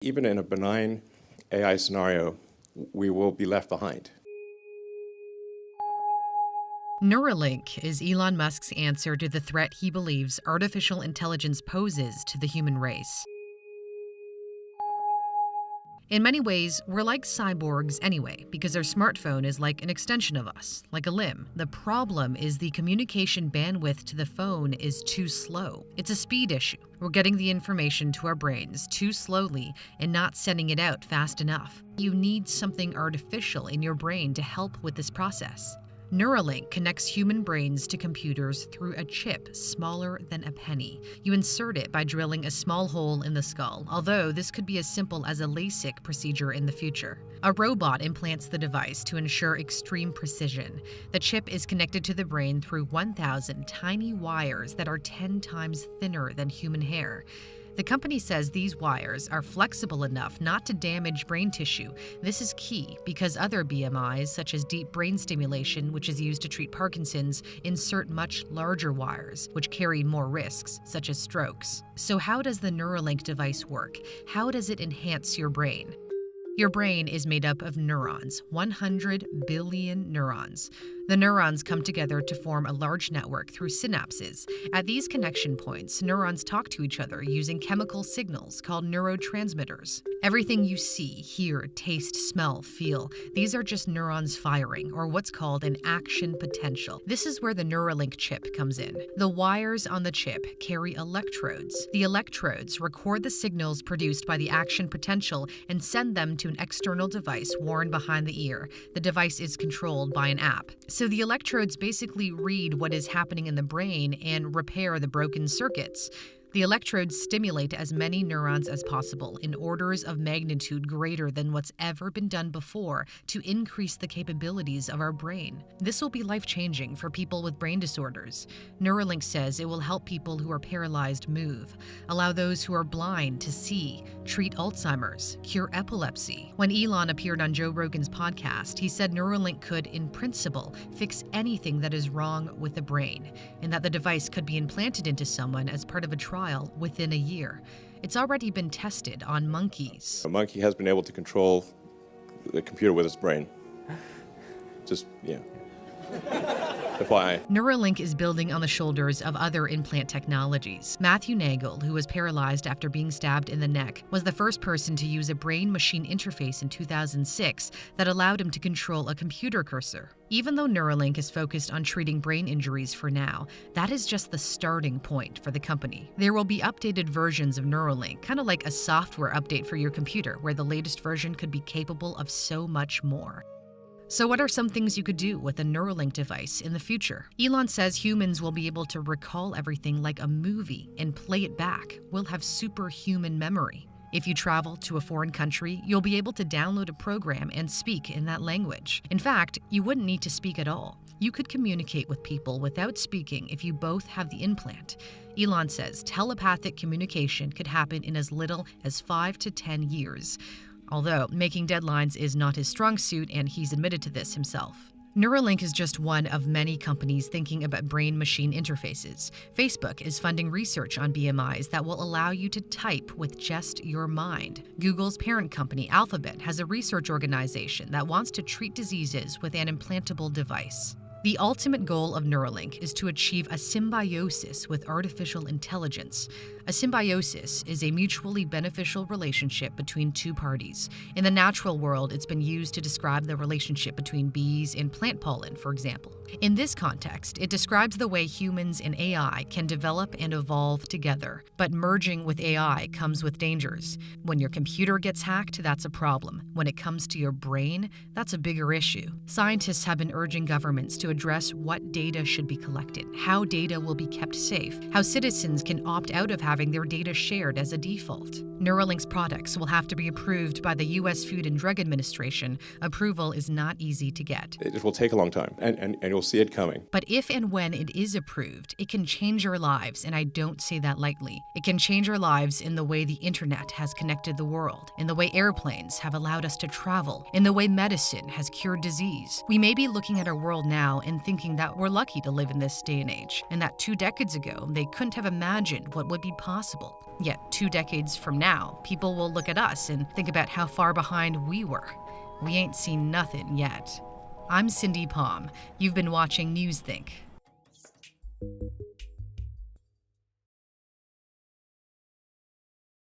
Even in a benign AI scenario, we will be left behind. Neuralink is Elon Musk's answer to the threat he believes artificial intelligence poses to the human race. In many ways, we're like cyborgs anyway, because our smartphone is like an extension of us, like a limb. The problem is the communication bandwidth to the phone is too slow. It's a speed issue. We're getting the information to our brains too slowly and not sending it out fast enough. You need something artificial in your brain to help with this process. Neuralink connects human brains to computers through a chip smaller than a penny. You insert it by drilling a small hole in the skull, although this could be as simple as a LASIK procedure in the future. A robot implants the device to ensure extreme precision. The chip is connected to the brain through 1,000 tiny wires that are 10 times thinner than human hair. The company says these wires are flexible enough not to damage brain tissue. This is key because other BMIs, such as deep brain stimulation, which is used to treat Parkinson's, insert much larger wires, which carry more risks, such as strokes. So how does the Neuralink device work? How does it enhance your brain? Your brain is made up of neurons, 100 billion neurons. The neurons come together to form a large network through synapses. At these connection points, neurons talk to each other using chemical signals called neurotransmitters. Everything you see, hear, taste, smell, feel, these are just neurons firing, or what's called an action potential. This is where the Neuralink chip comes in. The wires on the chip carry electrodes. The electrodes record the signals produced by the action potential and send them to an external device worn behind the ear. The device is controlled by an app. So the electrodes basically read what is happening in the brain and repair the broken circuits. The electrodes stimulate as many neurons as possible in orders of magnitude greater than what's ever been done before to increase the capabilities of our brain. This will be life-changing for people with brain disorders. Neuralink says it will help people who are paralyzed move, allow those who are blind to see, treat Alzheimer's, cure epilepsy. When Elon appeared on Joe Rogan's podcast, he said Neuralink could, in principle, fix anything that is wrong with the brain, and that the device could be implanted into someone as part of a trial within a year. It's already been tested on monkeys. A monkey has been able to control the computer with its brain. Just, yeah. FYI. Neuralink is building on the shoulders of other implant technologies. Matthew Nagel, who was paralyzed after being stabbed in the neck, was the first person to use a brain-machine interface in 2006 that allowed him to control a computer cursor. Even though Neuralink is focused on treating brain injuries for now, that is just the starting point for the company. There will be updated versions of Neuralink, kind of like a software update for your computer, where the latest version could be capable of so much more. So what are some things you could do with a Neuralink device in the future? Elon says humans will be able to recall everything like a movie and play it back. We'll have superhuman memory. If you travel to a foreign country, you'll be able to download a program and speak in that language. In fact, you wouldn't need to speak at all. You could communicate with people without speaking if you both have the implant. Elon says telepathic communication could happen in as little as 5 to 10 years. Although making deadlines is not his strong suit, and he's admitted to this himself. Neuralink is just one of many companies thinking about brain-machine interfaces. Facebook is funding research on BMIs that will allow you to type with just your mind. Google's parent company, Alphabet, has a research organization that wants to treat diseases with an implantable device. The ultimate goal of Neuralink is to achieve a symbiosis with artificial intelligence. A symbiosis is a mutually beneficial relationship between two parties. In the natural world, it's been used to describe the relationship between bees and plant pollen, for example. In this context, it describes the way humans and AI can develop and evolve together. But merging with AI comes with dangers. When your computer gets hacked, that's a problem. When it comes to your brain, that's a bigger issue. Scientists have been urging governments to address what data should be collected, how data will be kept safe, how citizens can opt out of having their data shared as a default. Neuralink's products will have to be approved by the U.S. Food and Drug Administration. Approval is not easy to get. It will take a long time, and you'll see it coming. But if and when it is approved, it can change our lives, and I don't say that lightly. It can change our lives in the way the internet has connected the world, in the way airplanes have allowed us to travel, in the way medicine has cured disease. We may be looking at our world now now and thinking that we're lucky to live in this day and age, and that 2 decades ago, they couldn't have imagined what would be possible. Yet 2 decades from now, people will look at us and think about how far behind we were. We ain't seen nothing yet. I'm Cindy Palm. You've been watching Newsthink.